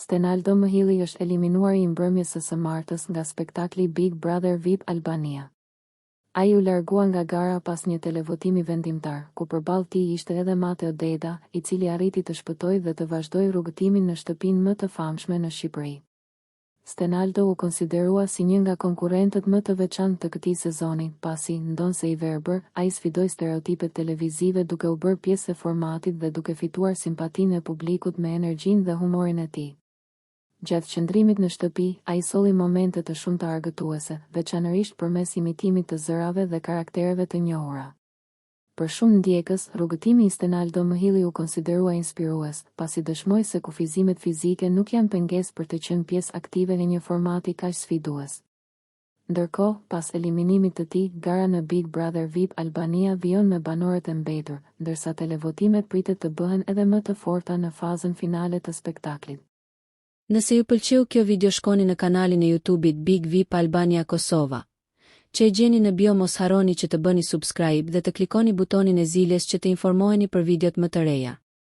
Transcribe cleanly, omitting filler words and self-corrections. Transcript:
Stenaldo Mëhili është eliminuar i mbrëmjes së martës nga spektakli Big Brother VIP Albania. Ai u largua nga gara pas një televotimi vendimtar, ku përballë tij ishte edhe Mateo Deda, i cili arriti të shpëtojë dhe të vazhdojë rrugëtimin në shtëpinë më të famshme në Shqipëri. Stenaldo u konsiderua si një nga konkurrentët më të veçantë të këtij sezoni, pasi, ndonse i verbër, ai sfidoi stereotipet televizive duke u bërë pjesë e formatit dhe duke fituar simpatinë e publikut me energjinë dhe humorin e tij. Gjatë qëndrimit në shtëpi, ai solli momente të shumta argëtuese, veçanërisht përmes imitimit të zërave dhe karaktereve të njohura. Për shumë ndjekës, rrugëtimi i Stenaldo Mëhili u konsiderua inspirues, pasi dëshmoi se kufizimet fizike nuk janë pengesë për të qenë pjesë aktive në një formati kaq sfidues. Ndërkohë, pas eliminimit të tij, gara në Big Brother VIP Albania vijon me banorët e mbetur, ndërsa televotimet pritet të bëhen edhe më të forta në fazën finale të spektaklit. Nëse ju pëlqeu kjo video, shkoni në kanalin e YouTube-it Big VIP Albania Kosova, që e gjeni në bio. Mos harroni që të bëni subscribe dhe të klikoni butonin e ziljes që të informoheni për videot më të reja.